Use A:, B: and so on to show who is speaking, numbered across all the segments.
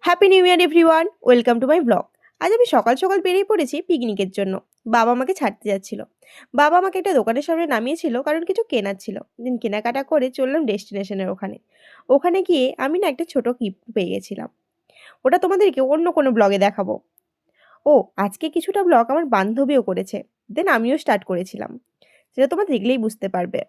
A: Happy new year everyone, welcome to my blog. আজ আমি সকাল সকাল বেরিয়ে পড়েছি পিকনিকের জন্য। বাবা আমাকে ছাড়তে যাচ্ছিল। বাবা আমাকে একটা দোকানের সামনে নামিয়েছিল কারণ কিছু কেনার ছিল। দিন কেনাকাটা করে চললাম ডেস্টিনেশনের ওখানে। ওখানে গিয়ে আমি না একটা ছোট গিফট পেয়ে গেছিলাম। ওটা তোমাদেরকে অন্য কোনো ব্লগে দেখাবো। ও আজকে কিছুটা ব্লগ আমার বান্ধবীও করেছে, দেন আমিও স্টার্ট করেছিলাম। সেটা তোমরা দেখলেই বুঝতে পারবে।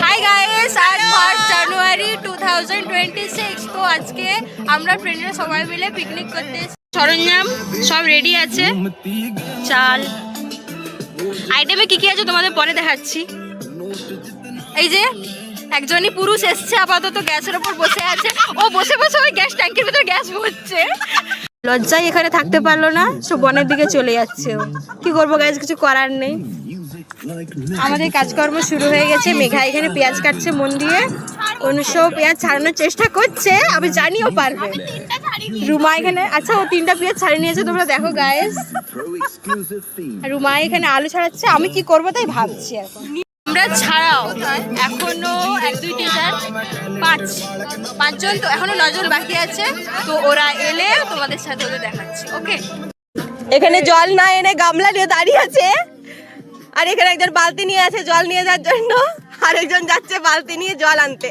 B: হাই গাইস, আজ 1 জানুয়ারি 2026। তো আজকে আমরা ফ্রেন্ডরা সবাই মিলে পিকনিক করতে এসেছি। সরঞ্জাম সব রেডি আছে, চাল আইটেমে কি কি আছে তোমাদের পরে দেখাচ্ছি। এই যে একজনই পুরুষ এসছে, আপাতত গ্যাসের ওপর বসে আছে। ও বসে বসে ওই গ্যাস ট্যাঙ্কির ভিতরে গ্যাস ভরছে। লজ্জায় এখানে থাকতে পারলো না, সব বনের দিকে চলে যাচ্ছে। ও কি করবো গাইস, কিছু করার নেই। আমাদের কাজকর্ম শুরু হয়ে গেছে। মেঘা এখানে পেঁয়াজ কাটছে মন দিয়ে। অনুষও পেঁয়াজ ছাড়ানোর চেষ্টা করছে, আমি জানিও পারবে। রুমা এখানে, আচ্ছা ও 3টা পেঁয়াজ ছাড়িয়ে নিয়েছে, তোমরা দেখো গাইস। রুমা এখানে আলু ছাড়াচ্ছে, আমি কি করবো তাই ভাবছি এখন। আমরা ছাড়াও এখনো 1 2 3 4 5 জন, তো এখনো 9 জন বাকি আছে। তো ওরা এলে তোমাদের সাথে ওদের দেখাচ্ছি। ওকে, এখানে জল না এনে গামলা নিয়ে দাঁড়িয়ে আছে, আর এখানে একজন বালতি নিয়ে আছে জল নিয়ে যাওয়ার জন্য, আরেকজন যাচ্ছে বালতি নিয়ে জল আনতে।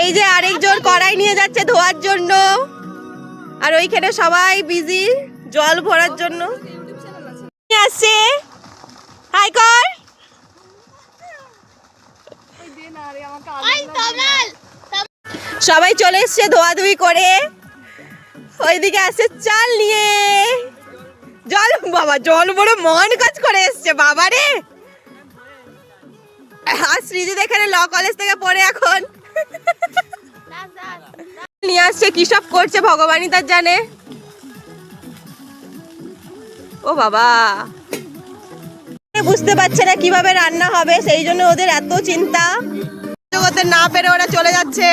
B: এই যে আরেকজন কড়াই নিয়ে যাচ্ছে ধোয়ার জন্য, আর ওইখানে সবাই বিজি জল ভরার জন্য আসছে। হাই কর, সবাই চলে এসছে ধোয়াধুয়ি করে। ওইদিকে আসছে চাল নিয়ে, জল বাবা জল বড় মন কাজ করে এসছে বাবা রে। আর সৃজিত এখানে ল কলেজ থেকে পড়ে এখন নিয়ে আসছে, কি সব করছে ভগবানই তার জানে। ও বাবা, বুঝতে পারছে না কিভাবে রান্না হবে, সেই জন্য ওদের এত চিন্তা। করতে না পেরে ওরা চলে যাচ্ছে,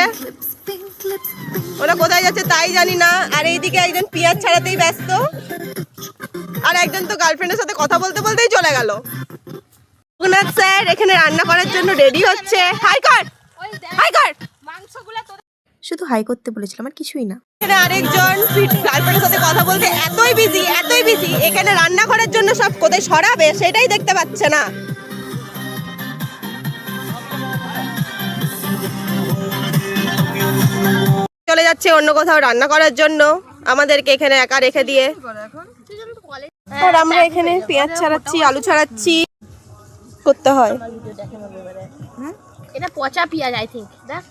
B: ওরা কোথায় যাচ্ছে তাই জানি না। আর এইদিকে একজন পেঁয়াজ ছাড়াতেই ব্যস্ত, আর একজন তো গার্লফ্রেন্ডের সাথে কথা বলতে বলতেই চলে গেল। রঘুনাথ স্যার এখানে রান্না করার জন্য রেডি হচ্ছে। হাই কর, হাই কর।
A: শুধু হাই করতে বলেছিলাম, আর কিছুই না।
B: এখানে আরেকজন গার্লফ্রেন্ডের সাথে কথা বলতে এতই বিজি, এখানে রান্না করার জন্য সব কোথায় সরাবে সেটাই দেখতে পাচ্ছে না। চলে যাচ্ছে অন্য কোথাও রান্না করার জন্য, আমাদেরকে এখানে একা রেখে দিয়ে। আর আমরা এখানে পেঁয়াজ ছাড়াচ্ছি, আলু ছাড়াচ্ছি, করতে হয়।
C: এটা পচা পেঁয়াজ, আই থিংক। দেখ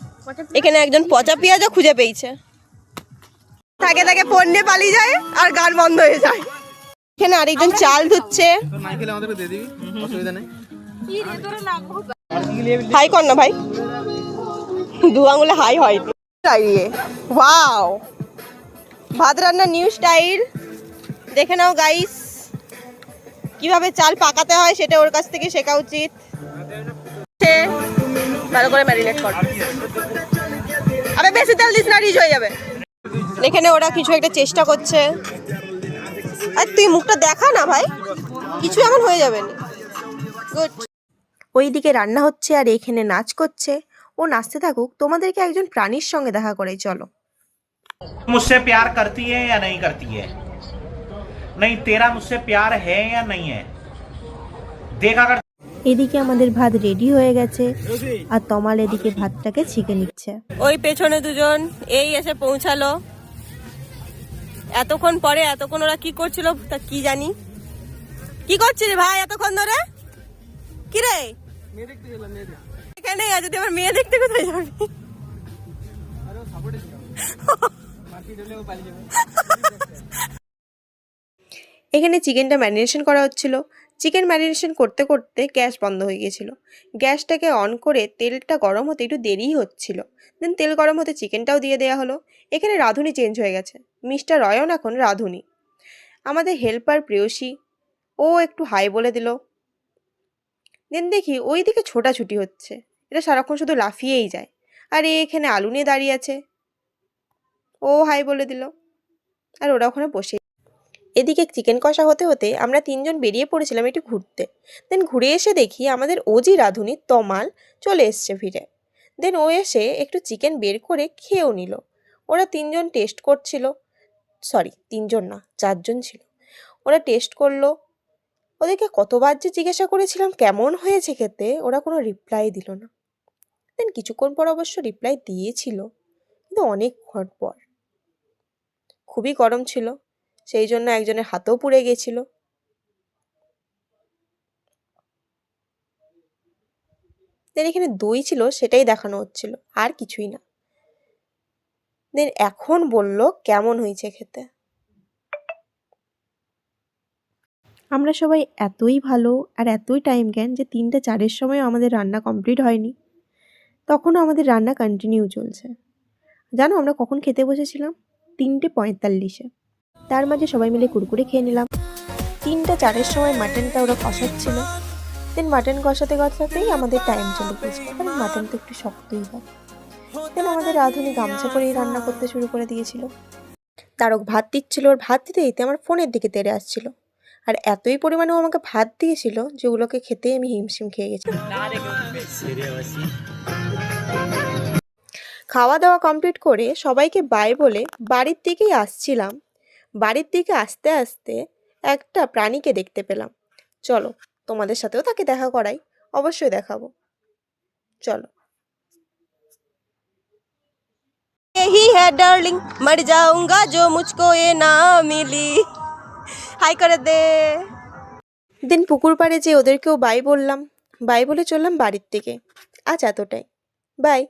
B: এখানে একজন পচা পেঁয়াজও খুঁজে পেয়েছে। থাকে থাকে ফোন নিয়ে পালিয়ে যায় আর গান বন্ধ হয়ে যায়। এখানে আরেকজন চাল ধুচ্ছে। হাই কর না ভাই, 2 আঙুলে হাই হয়। ওয়াও, ভাত রান্নার নিউ স্টাইল দেখে নাও গাইস। কিভাবে চাল পাকাতে হয় সেটা ওর কাছ থেকে শেখা উচিত। ভালো করে ম্যারিনেট কর, আবে বেশি তেল দিস না, রিচ হয়ে যাবে। এখানে ওরা কিছু একটা চেষ্টা করছে। আর তুই মুখটা দেখা না ভাই, কিছু এমন হয়ে যাবে না। গুড।
A: ওইদিকে রান্না হচ্ছে আর এখানে নাচ করছে। ও নাচতে থাকুক, তোমাদেরকে একজন প্রাণীর সঙ্গে দেখা করাই চলো।
D: मुझसे प्यार करती है या नहीं करती है? नहीं, तेरा मुझसे प्यार है या नहीं है? देखा कर।
A: এদিকে আমাদের ভাত রেডি হয়ে গেছে, আর তমাল এদিকে ভাতটাকে ছেঁকে নিচ্ছে।
B: ওই পেছনে দুজন এই এসে পৌঁছালো। এতক্ষণ পরে, এতক্ষণ ওরা কি করছিল তা কি জানি। কি করছিস ভাই এতক্ষণ ধরে? কি রে, এখানে আছে, তুই আমার মেয়ে দেখতে কোথায় যাবি?
A: এখানে চিকেনটা ম্যারিনেশন করা হচ্ছিল। চিকেন ম্যারিনেশন করতে করতে গ্যাস বন্ধ হয়ে গিয়েছিল। গ্যাসটাকে অন করে তেলটা গরম হতে একটু দেরিই হচ্ছিল। দেন তেল গরম হতে চিকেনটাও দিয়ে দেওয়া হলো। এখানে রাঁধুনি চেঞ্জ হয়ে গেছে, মিস্টার রয়ন এখন রাঁধুনি। আমাদের হেল্পার প্রেয়সী, ও একটু হাই বলে দিল। দেন দেখি ওই দিকে ছোটাছুটি হচ্ছে, এটা সারাক্ষণ শুধু লাফিয়েই যায়। আর এখানে আলু নিয়ে দাঁড়িয়ে আছে, ও হাই বলে দিল, আর ওরা ওখানে বসে। এদিকে চিকেন কষা হতে হতে আমরা 3 জন বেরিয়ে পড়েছিলাম একটু ঘুরতে। দেন ঘুরে এসে দেখি আমাদের ওজি রাঁধুনি তমাল চলে এসছে ফিরে। দেন ও এসে একটু চিকেন বের করে খেয়েও নিল। ওরা 3 জন টেস্ট করছিল। সরি 3 জন না 4 জন ছিল। ওরা টেস্ট করলো। ওদেরকে কতবার যে জিজ্ঞাসা করেছিলাম কেমন হয়েছে খেতে, ওরা কোনো রিপ্লাই দিল না। দেন কিছুক্ষণ পর অবশ্য রিপ্লাই দিয়েছিল, কিন্তু অনেকক্ষণ পর। খুবই গরম ছিল, সেই জন্য একজনের হাতও পুড়ে গেছিল। দেন এখানে দই ছিল, সেটাই দেখানো হচ্ছিল, আর কিছুই না। দেন এখন বলল কেমন হয়েছে খেতে। আমরা সবাই এতই ভালো আর এতই টাইম জ্ঞান যে 3টে 4-এর সময় আমাদের রান্না কমপ্লিট হয়নি, তখনও আমাদের রান্না কন্টিনিউ চলছে। জানো আমরা কখন খেতে বসেছিলাম? 3:45-এ। তার মাঝে সবাই মিলে কুরকুরে খেয়ে নিলাম। 3টা 4-এর সময় মাটনটা ওরা কষাচ্ছিল। দেন মাটন কষাতে কষাতেই আমাদের টাইম চলে গেছিল, কারণ মাটন তো একটু শক্তই হয়। দেন আমাদের রাঁধুনি গামছা পরেই রান্না করতে শুরু করে দিয়েছিল। তারক ভাত দিচ্ছিল, ওর ভাত দিতে দিতে আমার ফোনের দিকে তেড়ে আসছিল। আর এতই পরিমাণে ও আমাকে ভাত দিয়েছিল যে ওগুলোকে খেতেই আমি হিমশিম খেয়ে গেছিলাম। খাওয়া দাওয়া কমপ্লিট করে সবাইকে বাই বলে বাড়ির দিকেই আসছিলাম। বাড়ির দিকে আসতে আসতে একটা প্রাণীকে দেখতে পেলাম। চলো তোমাদের সাথেও তাকে দেখা করাই, অবশ্যই দেখাবো, চলো।
E: यही है डार्लिंग मर जाऊंगा जो मुझको ये ना मिली हाय করে দে।
A: দেন পুকুর পাড়ে যে ওদেরকেও বাই বললাম, বাই বলে চললাম বাড়ির দিকে। আজ এতটাই, বাই।